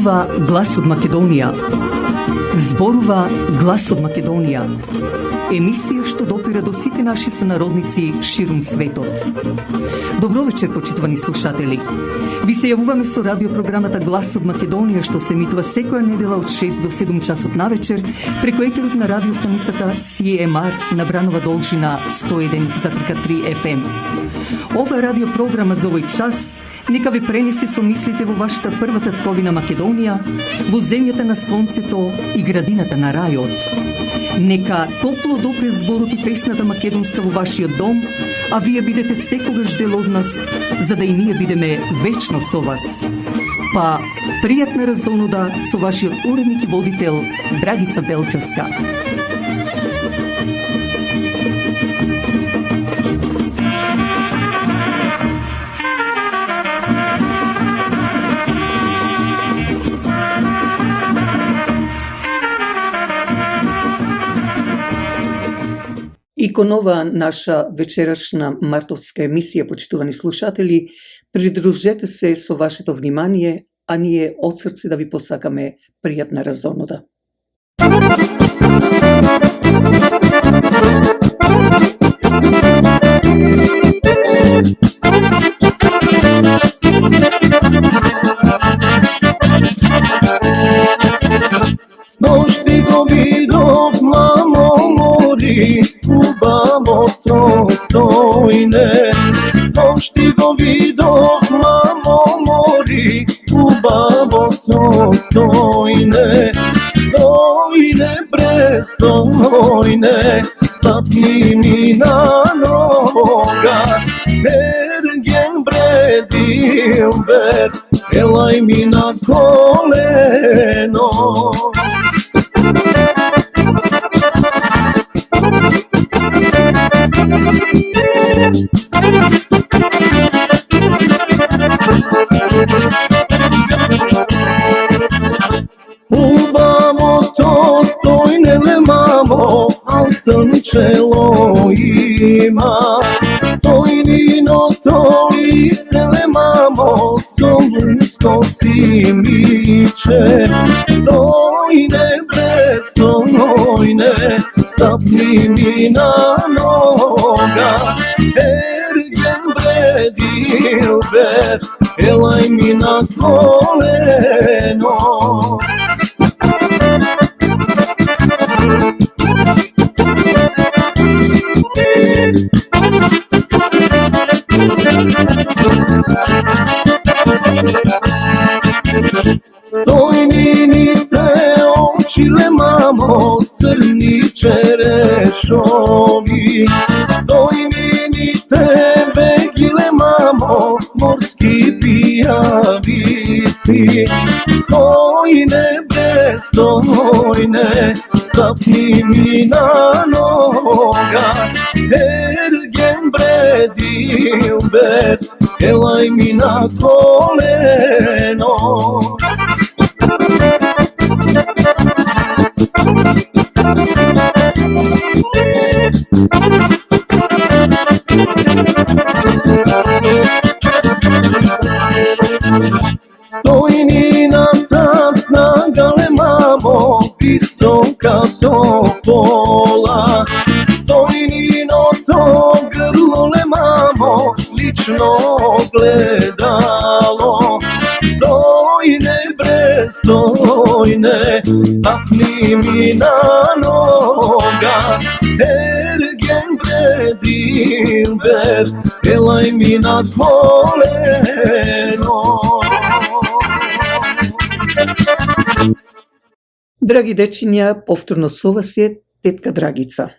Зборува глас од Македонија. Зборува глас од Македонија. Емисија што допира до сите наши сонародници ширум светот. Добро вечер, почитувани слушатели. Ви се јавуваме со радиопрограмата Глас од Македонија, што се емитува секоја недела од 6 до 7 часот на вечер преку етерот на радиостаницата CMR на Бранова должина 101,3 FM. Ова радиопрограма за овој час нека ви пренесе со мислите во вашата прва татковина Македонија, во земјата на сонцето и градината на рајот. Нека топло допре зборот и песната македонска во вашиот дом, а вие бидете секогаш дел од нас, за да и ние бидеме вечно со вас. Па, пријатна разонуда со вашиот уредник и водител Драгица Белчевска. И кон ова наша вечерашна мартовска емисија, почитувани слушатели, придружете се со вашето внимание, а ние од срце да ви посакаме пријатна разонуда. Сношти го видов, мамо, мори, убавото стојне. Сношти го видов, мамо, мори, убавото стојне. Стојне, престојне, стапни ми на нога. Ерген бредил бер, елај ми на колено. Убавото стојне, мамо, алтен чело има. Стојниното лице, мамо, солунско си миче. Стојне, престојне, стапни ми на нога. Ерген бредил бер, елај ми на колено. Стојнините очиле, мамо, црни черешови. Стојнините бегиле, мамо, морски пијавици. Стојне, престојне, стапни ми на нога. Ерген бредил бер, елај ми на колено. Стојнината снагале, мамо, висока топола. Стојниното грлоле, мамо, лично гледало. Стојне, престојне, стапни ми на нога. Ерген бредил бер, елај ми на колено. Драги дечиња, повторно со вас е тетка Драгица.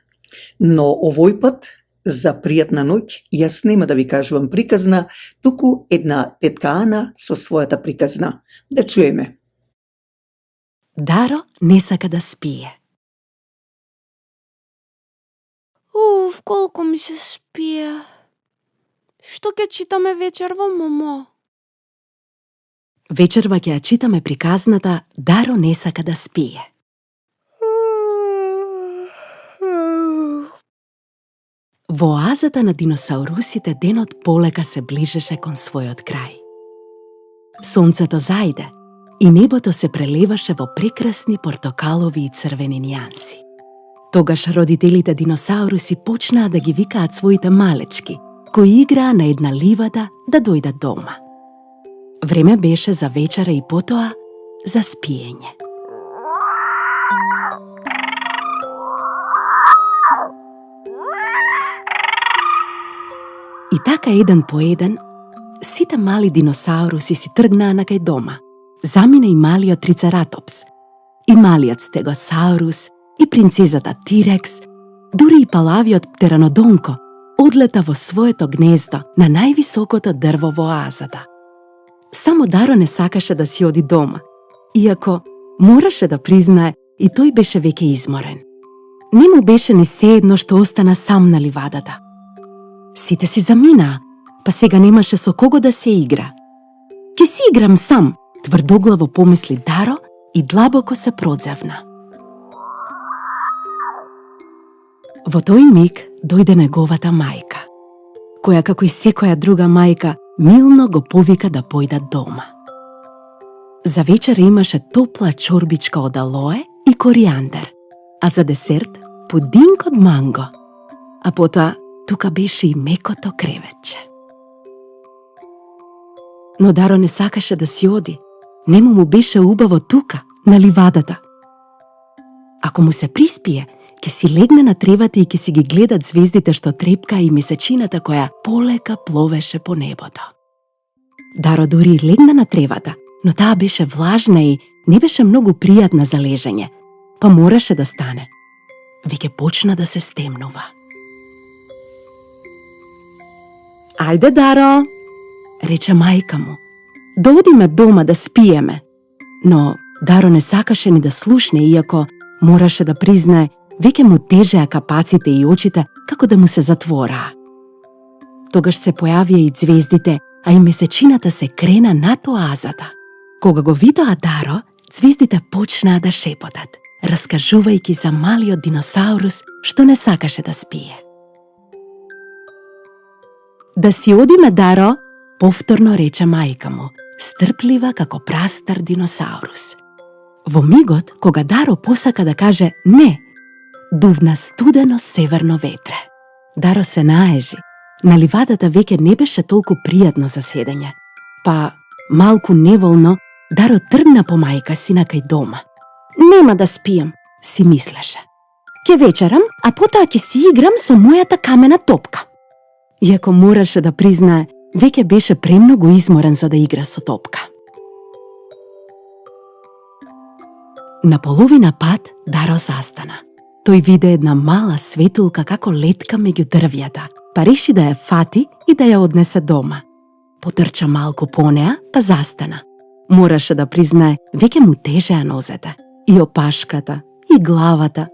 Но овој пат, за пријатна ноќ, јас нема да ви кажувам приказна, туку една тетка Ана со својата приказна. Да чуеме. Даро не сака да спие. Колку ми се спие. Што ќе читаме вечерва, мамо? Вечерва ќе ја читаме приказната Даро не сака да спие. Во оазата на диносаурусите денот полека се ближеше кон својот крај. Сонцето зајде, и небото се прелеваше во прекрасни портокалови и црвени нијанси. Тогаш родителите диносауруси почнаа да ги викаат своите малечки, кои играа на една ливада да дојдат дома. Време беше за вечера и потоа за спиење. И така еден по еден, сите мали диносауруси си тргнаа на кај дома. Замина и малиот трицератопс, и малиот стегосаурус, и принцезата Тирекс, дури и палавиот птеранодонко одлета во своето гнездо на највисокото дрво во оазата. Само Даро не сакаше да си оди дома, иако мораше да признае и тој беше веќе изморен. Не му беше ни седно што остана сам на ливадата. Сите си заминаа, па сега немаше со кого да се игра. Ке си играм сам, тврдоглаво помисли Даро и длабоко се продзевна. Во тој миг дојде неговата мајка, која како и секоја друга мајка милно го повика да појдат дома. За вечер имаше топла чорбичка од алоe и коријандер, а за десерт пудинг од манго, а потоа тука беше и мекото креветче. Но Даро не сакаше да си оди. Нему му беше убаво тука, на ливадата. Ако му се приспие, ќе си легне на тревата и ќе си ги гледат звездите што трепка и месечината која полека пловеше по небото. Даро дури легна на тревата, но таа беше влажна и не беше многу пријатна за лежење, па мораше да стане. Веќе почна да се стемнува. Ајде, Даро, рече мајка му. Да одиме дома да спиеме. Но Даро не сакаше ни да слушне, иако мораше да признае веќе му тежеа капаците и очите како да му се затвораа. Тогаш се појавија и звездите, а и месечината се крена над оазата. Кога го видоа Даро, звездите почнаа да шепотат, раскажувајќи за малиот диносаурус што не сакаше да спие. Да си одиме, Даро, повторно рече мајка му, стрплива како прастар диносаурус. Во мигот, кога Даро посака да каже не, дувна студено северно ветре. Даро се наежи. На ливадата веќе не беше толку пријатно за седење. Па, малку неволно, Даро тргна по мајка си на кај дома. Нема да спијам, си мислеше. Ке вечерам, а потоа ќе си играм со мојата камена топка. Иако мораше да признае, веќе беше премногу изморен за да игра со топка. На половина пат Даро застана. Тој виде една мала светулка како летка меѓу дрвјата, па реши да ја фати и да ја однесе дома. Потрча малку по неа, па застана. Мораше да признае, веќе му тежеа нозете, и опашката, и главата.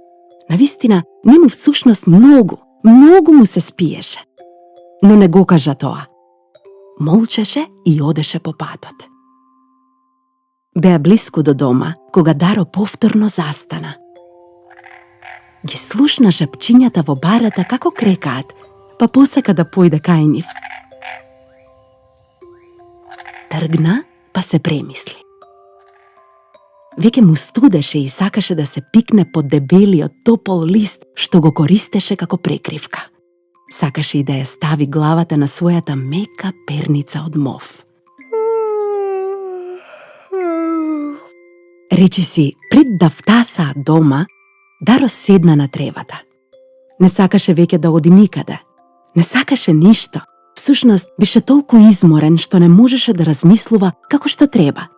Навистина, нему всушност многу му се спиеше. Но не го кажа тоа. Молчеше и одеше по патот. Беа блиску до дома, кога Даро повторно застана. Ги слушна шепчињата во барата како крекаат, па посака да појде кај нив. Тргна, па се премисли. Веќе му студеше и сакаше да се пикне под дебелиот топол лист што го користеше како прекривка. Сакаше и да ја стави главата на својата мека перница од мов. Речи си, пред да втасаа дома, Даро седна на тревата. Не сакаше веќе да оди никаде. Не сакаше ништо. Всушност, беше толку изморен што не можеше да размислува како што треба.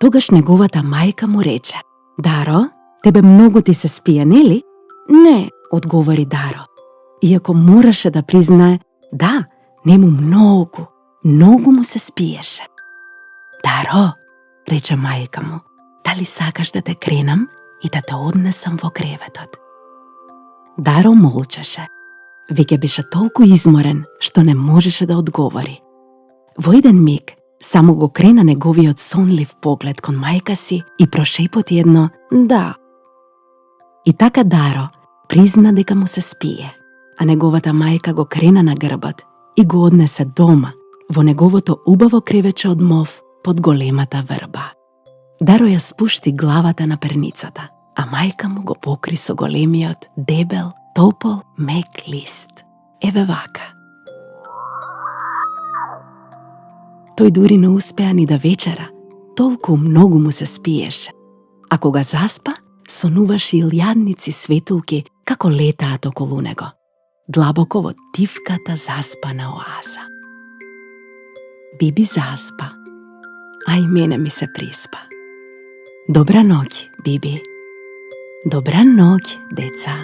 Тогаш неговата мајка му рече: Даро, тебе многу ти се спие, нели? Не, одговори Даро. Иако мораше да признае, да, нему многу му се спиеше. Даро, рече мајка му, дали сакаш да те кренам и да те однесам во креветот? Даро молчеше. Веќе беше толку изморен што не можеше да одговори. Во еден миг само го крена неговиот сонлив поглед кон мајка си и прошепоти едно да. И така Даро призна дека му се спие, а неговата мајка го крена на грбот и го однесе дома, во неговото убаво кревече од мов под големата врба. Даро ја спушти главата на перницата, а мајка му го покри со големиот, дебел, топол, мек лист. Еве вака. Тој дури не успеа ни да вечера, толку многу му се спиеше. А кога заспа, сонуваше илјадници светулки како летаат околу него, длабоко во тивката заспана оаза. Биби заспа, а и мене ми се приспа. Добра ноќ, Биби. Добра ноќ, деца.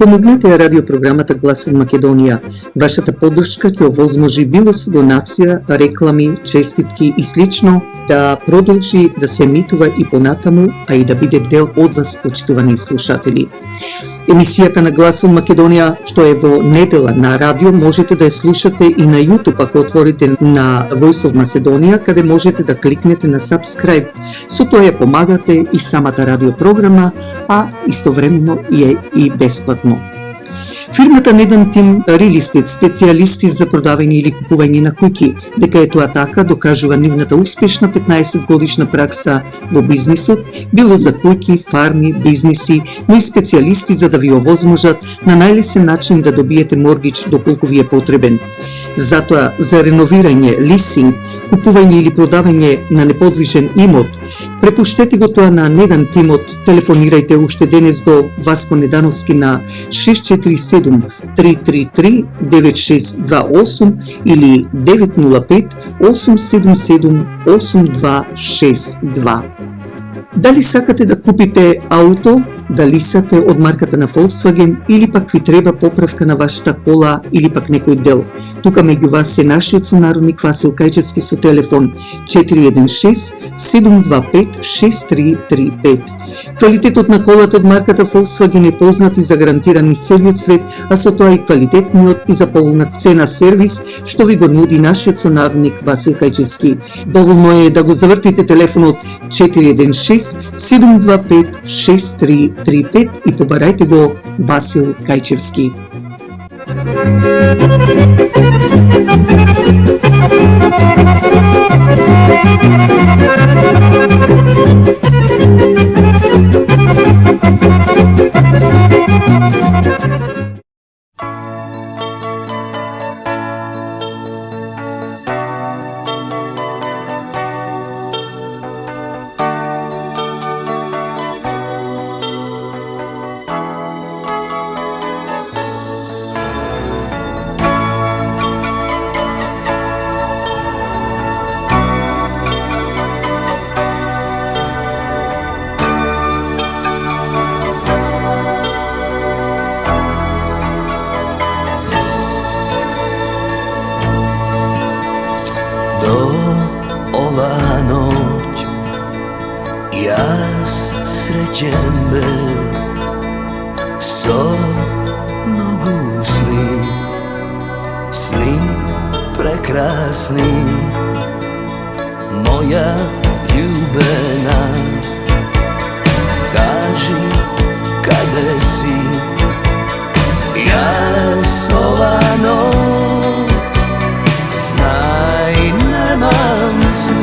Помогнете ја радиопрограмата Глас од Македонија. Вашата поддршка ќе овозможи било со донација, реклами, честитки и слично да продолжи да се емитува и понатаму, а и да биде дел од вас, почитувани слушатели. Емисијата на Глас од Македонија, што е во недела на радио, можете да ја слушате и на YouTube, ако отворите на Voice of Macedonia, каде можете да кликнете на subscribe. Со тоа ја помагате и самата радиопрограма, а истовремено е и бесплатно. Фирмата Недан Тим Real Estate, специјалисти за продавање или купување на куќи, дека е тоа така, докажува нивната успешна 15 годишна пракса во бизнисот, било за куќи, фарми, бизниси, но и специјалисти за да ви овозможат на најлесен начин да добиете моргич доколку ви е потребен. Затоа, за реновирање, лисинг, купување или продавање на неподвижен имот, препуштете го тоа на Недан Тимот. Телефонирајте уште денес до Васко Недановски на 647-333-9628 или 905-877-8262. Дали сакате да купите ауто, дали сте од марката на Volkswagen или пак ви треба поправка на вашата кола или пак некој дел. Тука меѓу вас е нашиот сонародник Васил Кајчевски со телефон 416 725 6335. Квалитетот на колата од марката Volkswagen е познат и загарантиран из целиот свет, а со тоа и квалитетниот и за поволна цена сервис што ви го нуди нашиот сонародник Васил Кајчевски. Доволно е да го завртите телефонот 416 725 6335 и побарајте го Васил Кајчевски. Јас среќен бев со многу сни, сни прекрасни, моја љубена, кажи каде си, јас ова ноќ знај немам сни.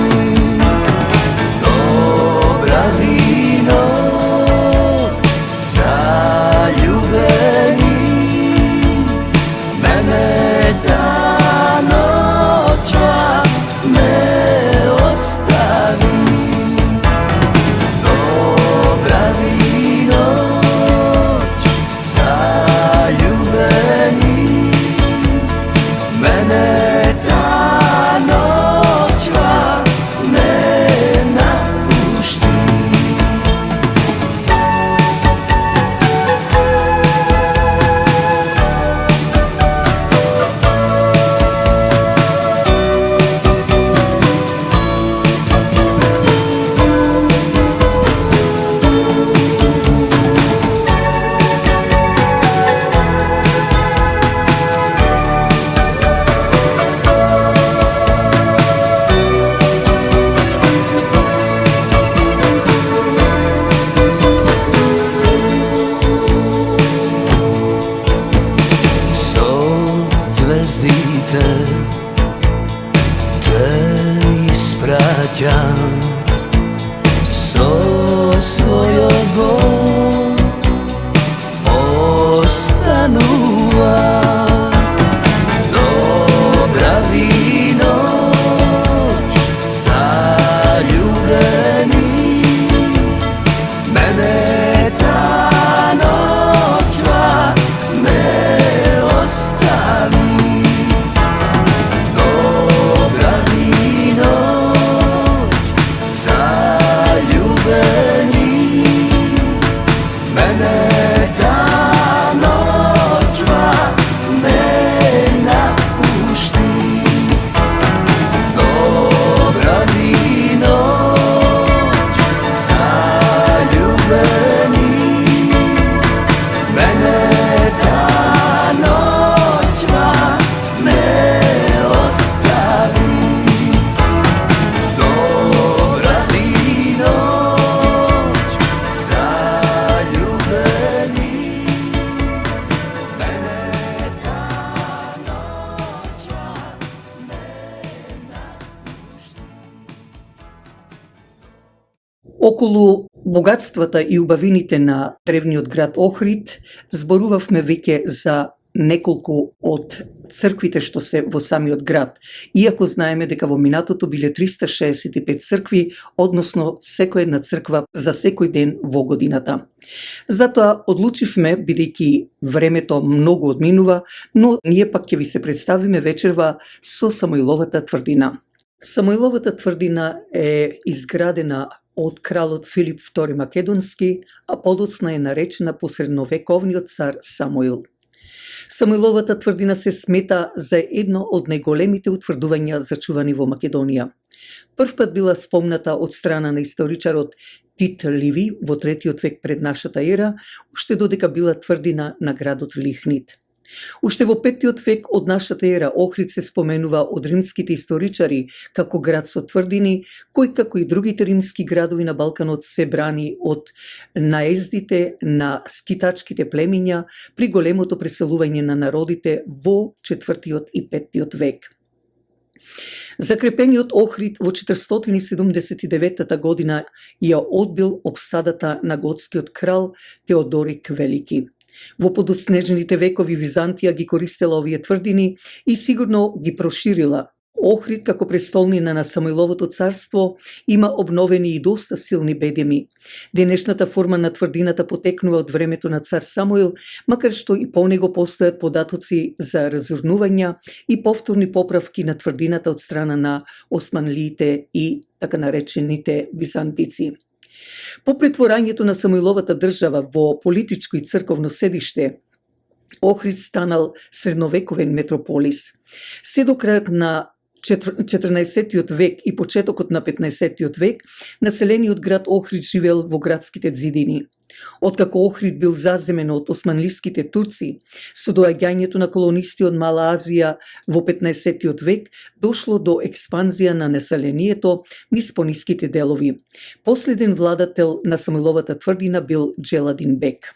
Околу богатствата и убавините на древниот град Охрид зборувавме веќе за неколку од црквите што се во самиот град, иако знаеме дека во минатото биле 365 цркви, односно секоја една црква за секој ден во годината. Затоа одлучивме, бидејќи времето многу одминува, но ние пак ќе ви се представиме вечерва со Самоиловата тврдина. Самоиловата тврдина е изградена од кралот Филип II Македонски, а подоцна е наречена по средновековниот цар Самуил. Самуиловата тврдина се смета за едно од најголемите утврдувања зачувани во Македонија. Првпат била спомната од страна на историчарот Тит Ливи во 3 век пред нашата ера, уште додека била тврдина на градот Лихнит. Уште во 5 век од нашата ера Охрид се споменува од римските историчари како град со тврдини, кој како и другите римски градови на Балканот се брани од наездите на скитачките племиња при големото преселување на народите во 4 и 5 век. Закрепениот Охрид во 479 година ја одбил обсадата на готскиот крал Теодорик Велики. Во подоснежните векови Византија ги користела овие тврдини и сигурно ги проширила. Охрид, како престолнина на Самуиловото царство, има обновени и доста силни бедеми. Денешната форма на тврдината потекнува од времето на цар Самуил, макар што и по него постојат податоци за разурнувања и повторни поправки на тврдината од страна на османлиите и така наречените византици. По претворањето на Самуиловата држава во политичко и црковно седиште, Охрид станал средновековен метрополис. Се до крајот на 14 век и почетокот на 15 век, населениот град Охрид живеел во градските зидини. Откако Охрид бил заземен од османлиските турци, со доаѓањето на колонисти од Мала Азија во 15 век, дошло до експанзија на населението низ пониските делови. Последен владател на Самуиловата тврдина бил Джеладин Бек.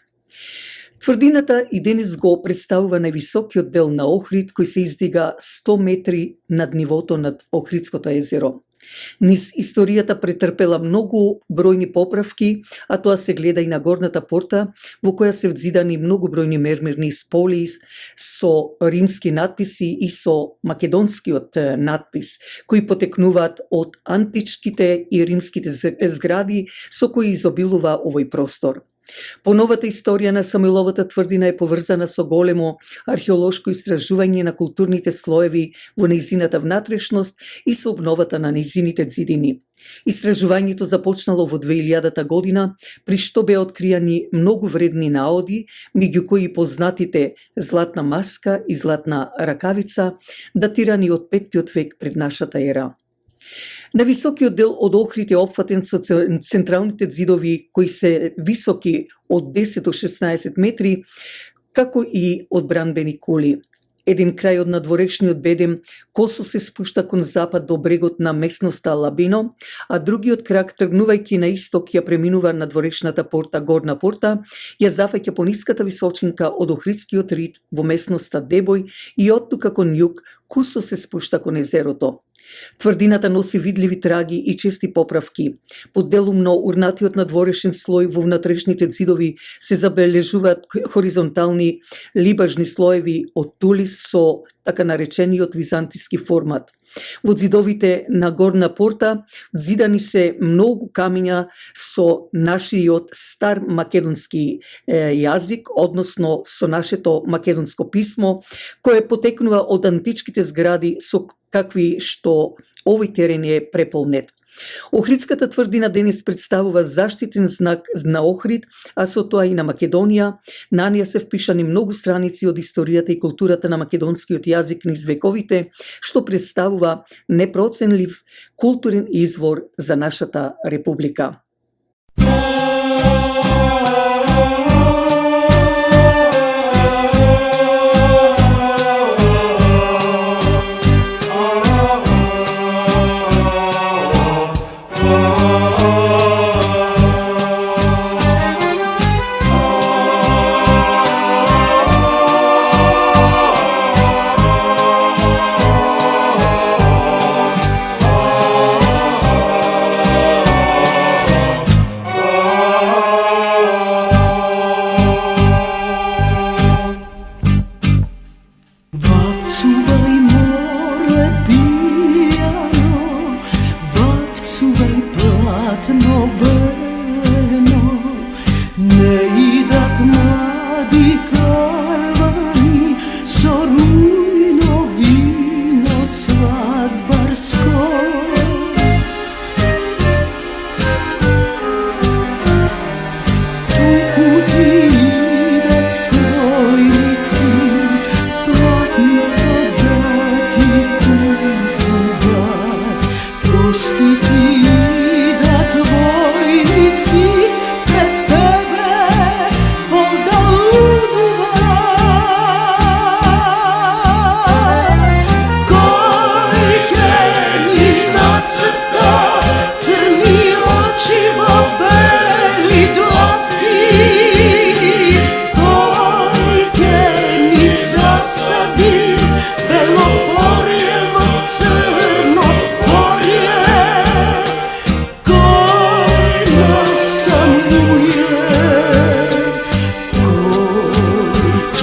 Тврдината и денес го представува највисокиот дел на Охрид, кој се издига 100 метри над нивото над Охридското езеро. Низ историјата претрпела многу бројни поправки, а тоа се гледа и на горната порта, во која се взидани многу бројни мермерни споли со римски надписи и со македонскиот надпис, кои потекнуваат од античките и римските згради со кои изобилува овој простор. Поновата историја на Самуиловата тврдина е поврзана со големо археолошко истражување на културните слоеви во нејзината внатрешност и со обновата на нејзините зидини. Истражувањето започнало во 2000 година, при што беа откријани многу вредни наоди, меѓу кои познатите Златна маска и Златна ракавица, датирани од 5 век пред нашата ера. Нависокиот дел од Охрид е опфатен со централните зидови кои се високи од 10 до 16 метри, како и од бранбени кули. Еден крај од надворешниот бедем косо се спушта кон запад до брегот на местноста Лабино, а другиот крак, тргнувајќи на исток, ја преминува надворешната порта Горна порта, ја зафаќа по ниската височинка од Охридскиот рид во местноста Дебој и оттука кон југ косо се спушта кон езерото. Тврдината носи видливи траги и чести поправки. Под делумно урнатиот надворешен слој во внатрешните зидови се забележуваат хоризонтални либажни слоеви од тулис со така наречениот византиски формат. Во зидовите на Горна порта зидани се многу камиња со нашиот стар македонски јазик, односно со нашето македонско писмо, кое потекнува од античките згради со какви што овој терен е преполнет. Охридската тврдина денес представува заштитен знак на Охрид, а со тоа и на Македонија. На неја се впишани многу страници од историјата и културата на македонскиот јазик низ вековите, што представува непроценлив културен извор за нашата република.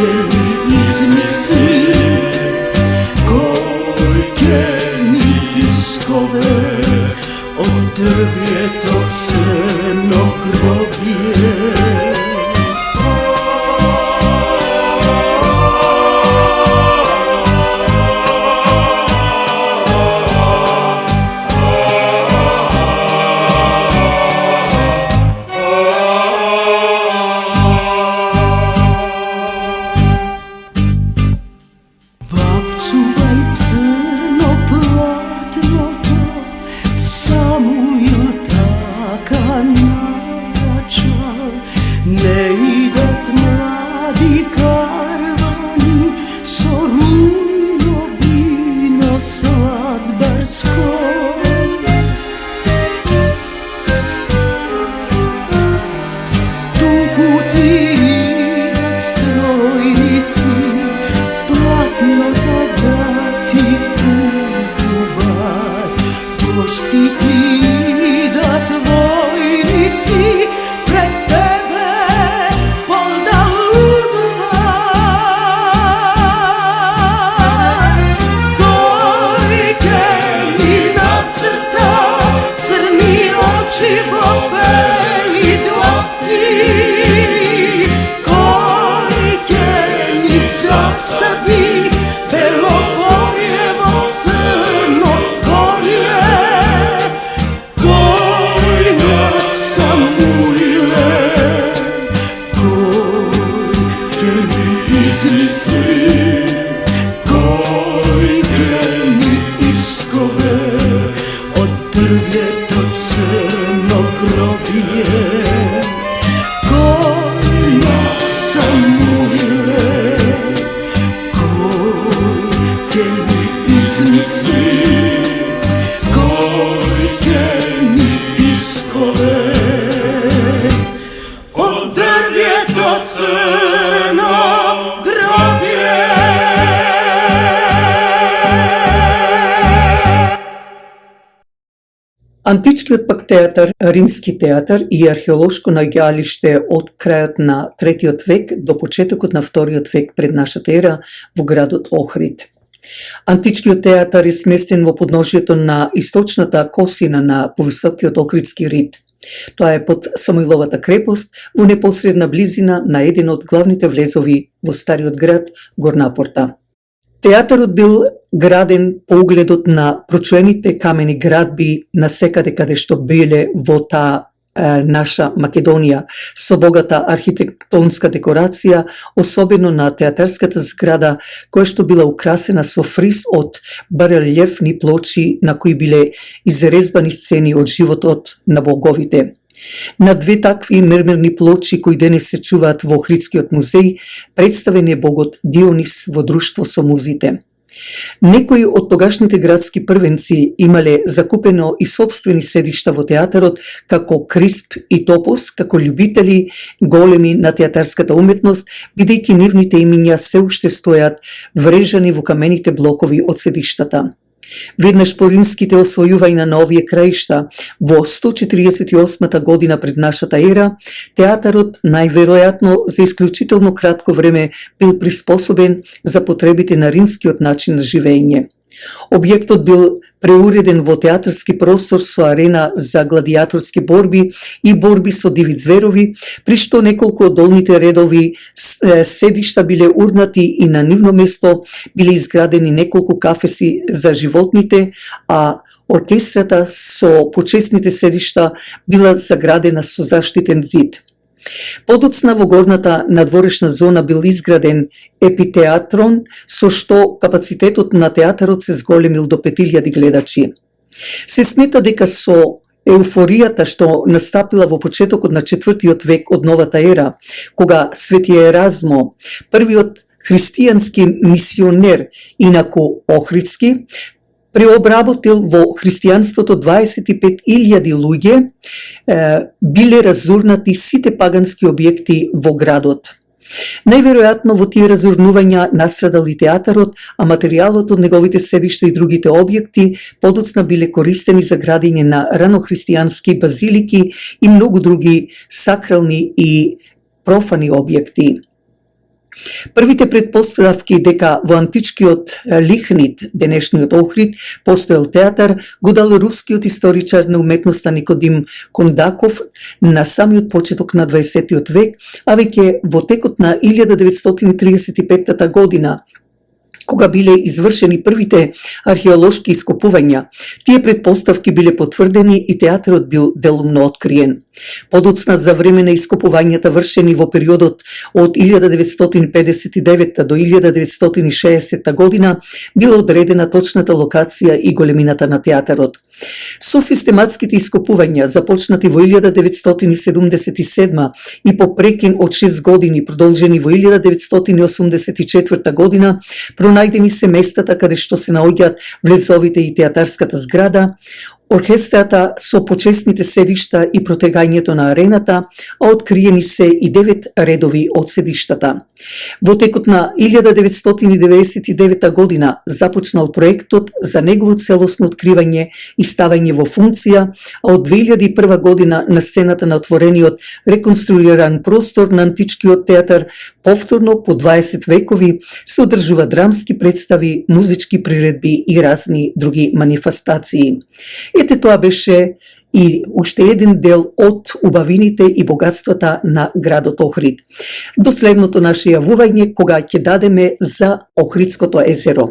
ќе ми измисли, кој ќе ми искове од дрвјето црно гробје. Вапцувај црно платното, Самуил така нарачал, не идат млади карвани со рујно вино свадбарско. Туку ти идат стројници, платното да ти купуваат, гости идат војници, пред тебе полда лудуваат. Кој ќе ни нацрта црни очи во бели длапки, кој ќе ни засади бело горје во црно горје. Кој на Самуиле, кој ќе ми измисли, кој ќе ми искове од дрвјето црно гробје. Кој на Самуиле, кој ќе ми измисли, кој ќе ми искове од дрвјето црно гробје. Античкиот пак театар, римски театар и археолошко наоѓалиште од крајот на 3 век до почетокот на 2 век пред нашата ера во градот Охрид. Античкиот театар е сместен во подножјето на источната косина на повисокиот Охридски рид. Тоа е под Самуиловата крепост во непосредна близина на еден од главните влезови во стариот град Горнапорта. Театарот бил граден по угледот на прочуените камени градби на секаде каде што биле во таа наша Македонија, со богата архитектонска декорација, особено на театарската зграда, која што била украсена со фриз од барелјефни плочи на кои биле изрезбани сцени од животот на боговите. На 2 такви мермерни плочи кои денес се чуваат во Охридскиот музеј, представен е богот Дионис во друштво со музите. Некои од тогашните градски првенци имале закупено и собствени седишта во театарот, како Крисп и Топос, како љубители големи на театарската уметност, бидејќи нивните имиња се уште стојат врежани во камените блокови од седиштата. Веднаш по римските освојувања на овие краишта, во 148 година пред нашата ера, театарот најверојатно за исклучително кратко време бил приспособен за потребите на римскиот начин на живење. Објектот бил преуреден во театарски простор со арена за гладиаторски борби и борби со диви зверови, при што неколку од долните редови седишта биле урнати и на нивно место биле изградени неколку кафеси за животните, а оркестрата со почесните седишта била заградена со заштитен зид. Подоцна во горната надворешна зона бил изграден епитеатрон, со што капацитетот на театарот се зголемил до 5000 гледачи. Се смета дека со еуфоријата што настапила во почетокот на 4 век од новата ера, кога Свети Еразмо, првиот христијански мисионер, инаку Охридски, преобработил во христијанството 25.000 луѓе, биле разурнати сите пагански објекти во градот. Најверојатно во тие разурнувања настрадал и театарот, а материјалот од неговите седишта и другите објекти подоцна биле користени за градење на ранохристијански базилики и многу други сакрални и профани објекти. Првите предпоставки дека во античкиот Лихнит, денешниот Охрид, постоел театар, го дал рускиот историчар на уметноста Никодим Кондаков на самиот почеток на 20 век, а веќе во текот на 1935 година, кога биле извршени првите археолошки ископувања, тие предпоставки биле потврдени и театарот бил делумно откриен. Подоцна, за време на ископувањата вршени во периодот од 1959 до 1960 година, била одредена точната локација и големината на театарот. Со систематските ископувања, започнати во 1977 и по прекин од 6 години, продолжени во 1984 година, пронајдени се местата каде што се наоѓаат влезовите и театарската зграда, оркестрата со почесните седишта и протегањето на арената, а откриени се и 9 редови од седиштата. Во текот на 1999 година започнал проектот за негово целосно откривање и ставање во функција, а од 2001 година на сцената на отворениот реконструиран простор на античкиот театар повторно по 20 векови се одржува драмски представи, музички приредби и разни други манифестации. Ете, тоа беше и уште еден дел од убавините и богатствата на градот Охрид. До следното наше јавување, кога ќе дадеме за Охридското езеро.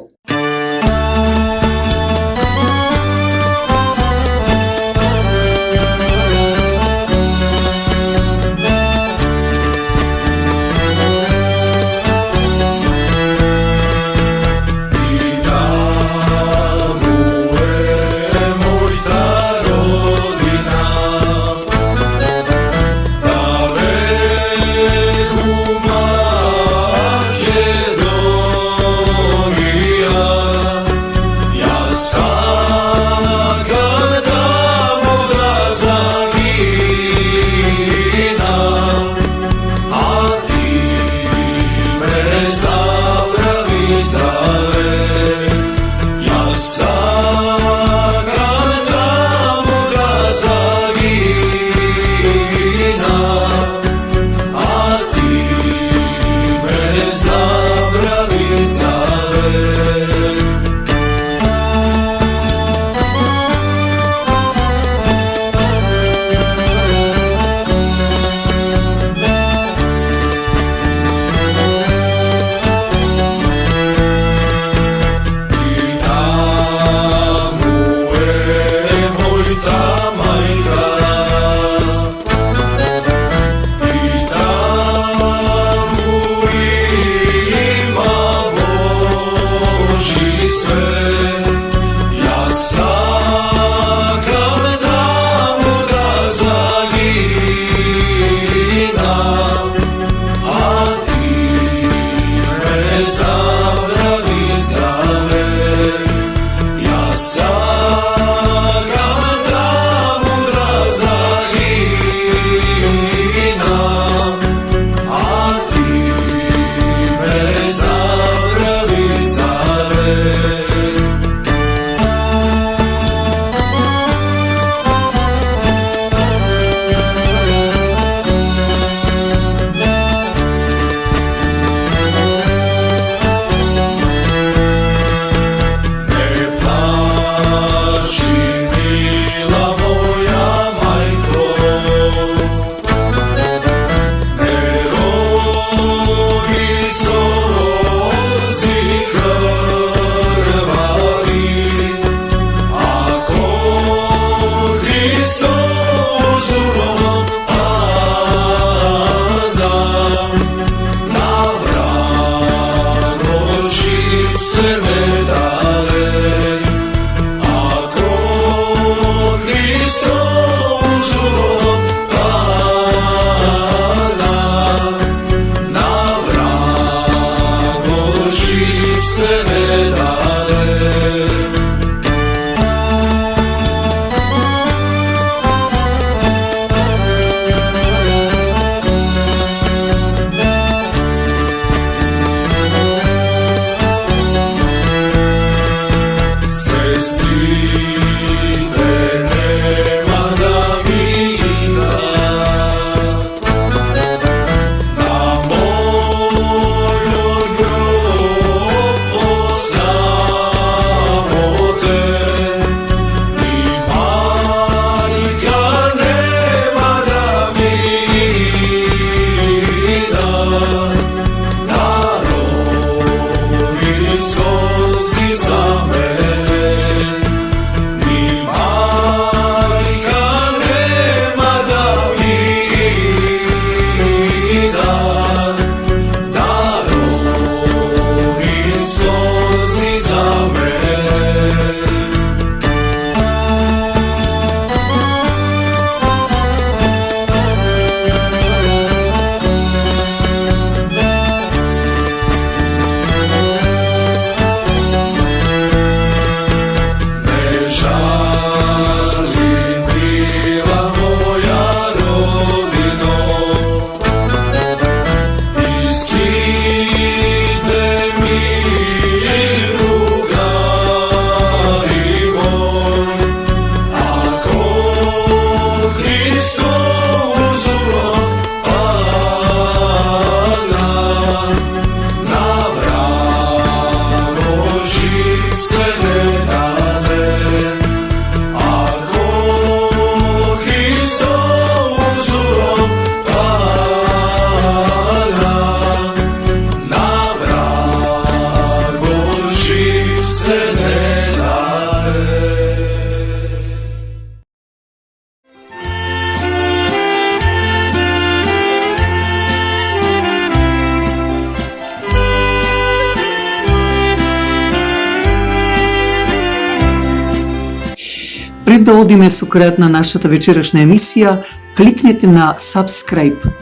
да одиме со крајот на нашата вечерашна емисија, кликнете на Subscribe.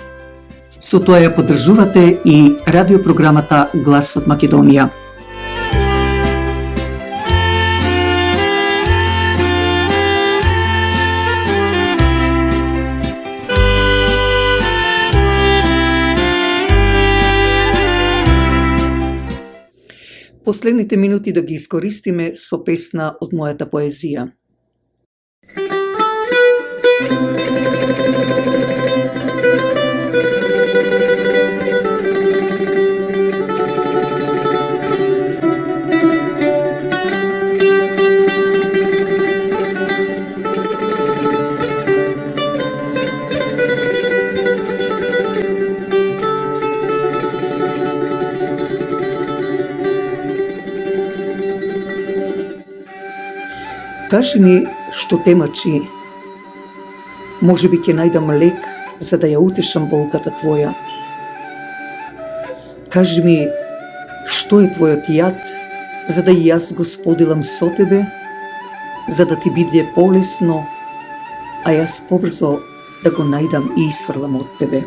Со тоа ја поддржувате и радиопрограмата Глас од Македонија. Последните минути да ги искористиме со песна од мојата поезија. Кажи ми што те мачи, може би ќе најдам лек за да ја утешам болката твоја. Кажи ми што е твојот јад, за да и јас го споделам со тебе, за да ти биде полесно, а јас побрзо да го најдам и исфрлам од тебе.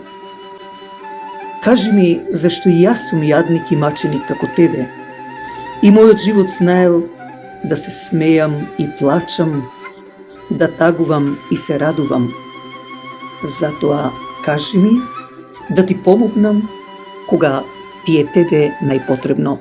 Кажи ми зашто и јас сум јадник и маченик како тебе, и мојот живот знаел да се смејам и плачам, да тагувам и се радувам. Затоа кажи ми да ти помогнам кога ти е тебе најпотребно.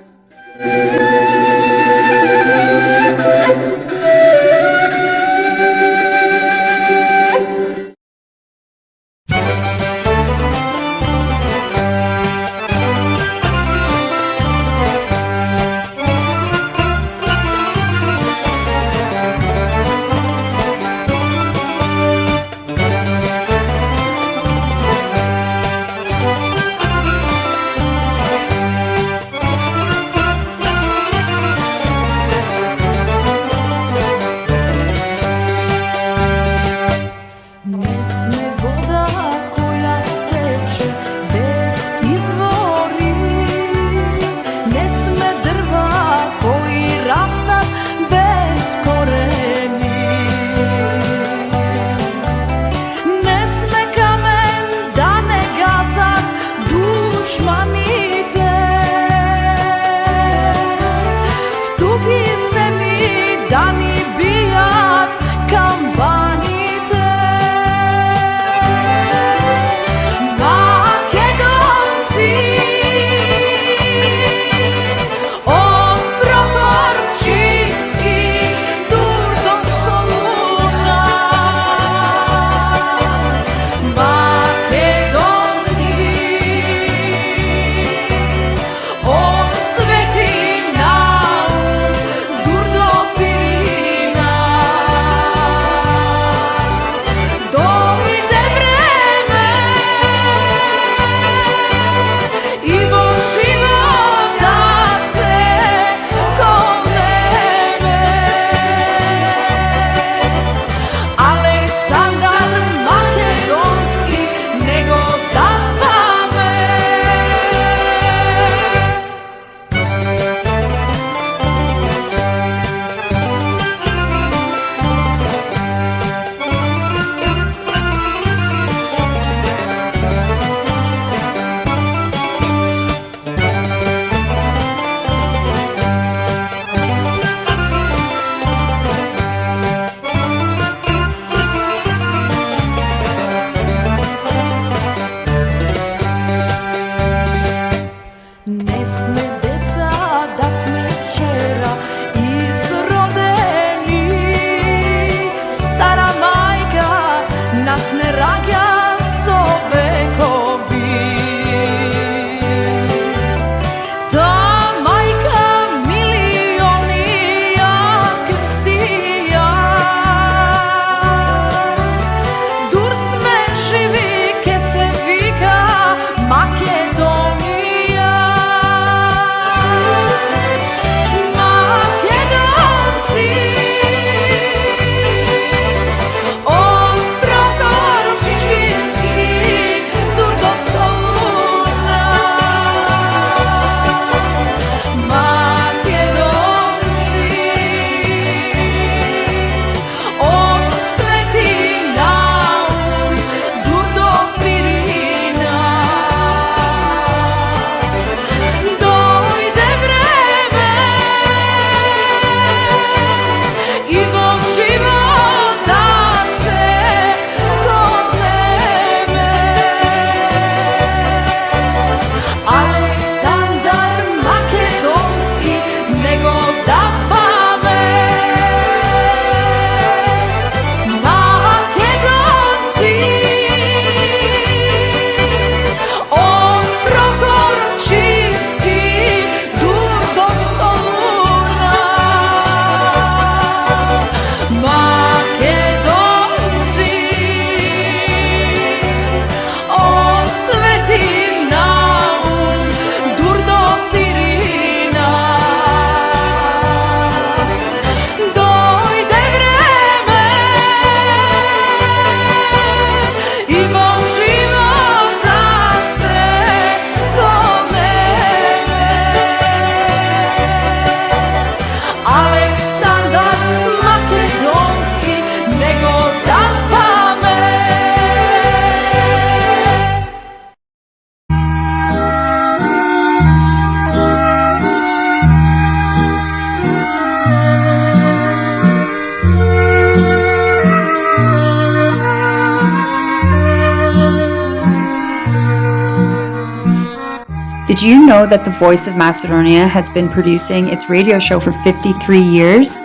Did you know that the Voice of Macedonia has been producing its radio show for 53 years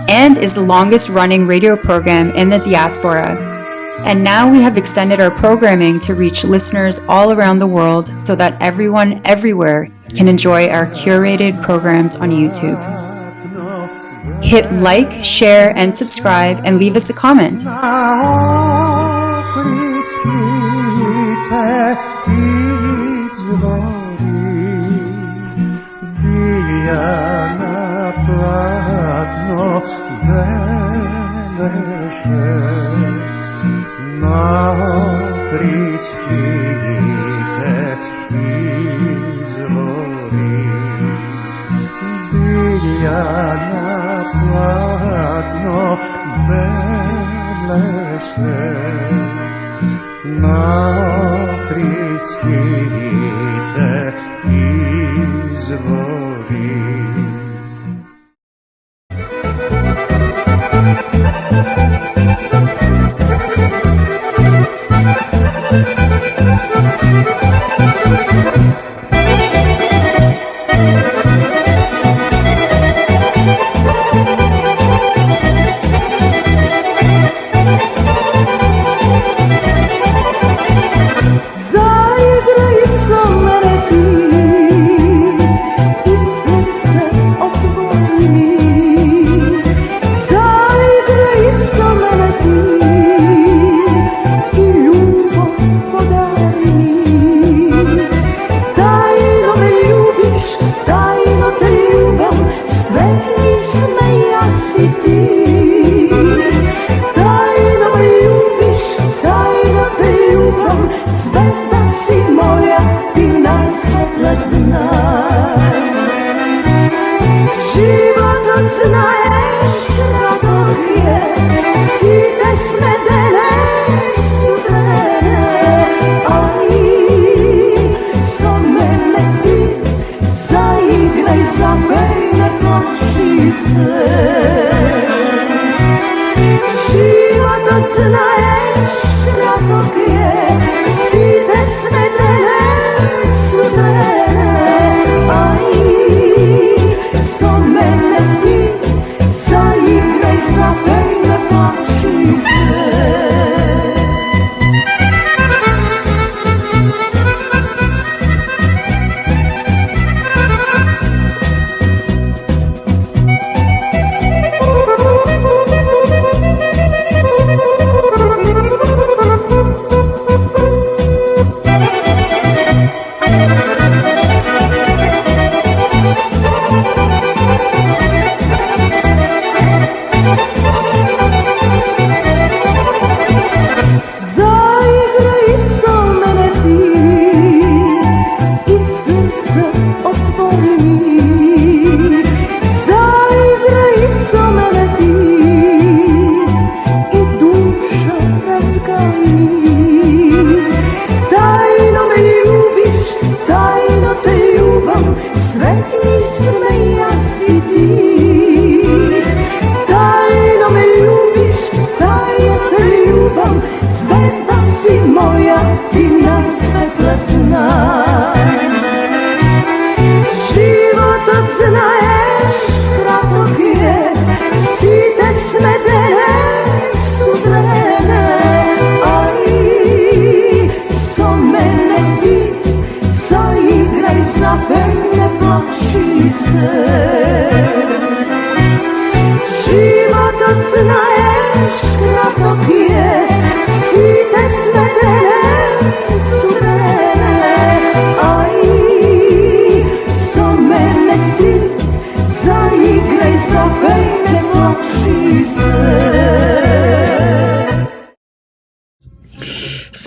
and is the longest running radio program in the diaspora? And now we have extended our programming to reach listeners all around the world so that everyone everywhere can enjoy our curated programs on YouTube. Hit like, share, and subscribe, and leave us a comment.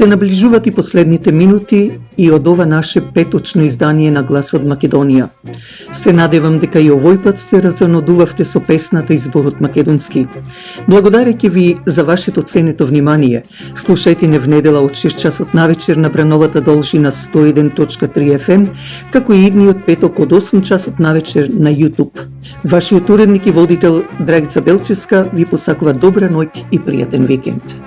Се наближуваат и последните минути и од ова наше петочно издание на Глас од Македонија. Се надевам дека и овој пат се разонодувавте со песната и зборот македонски. Благодарејќи ви за вашето ценето внимание, слушајте не в недела од 6 часот навечер на брановата должина 101.3 FM, како и идниот петок од 8 часот навечер на YouTube. Вашиот уредник и водител Драгица Белчевска ви посакува добра ноќ и пријатен викенд.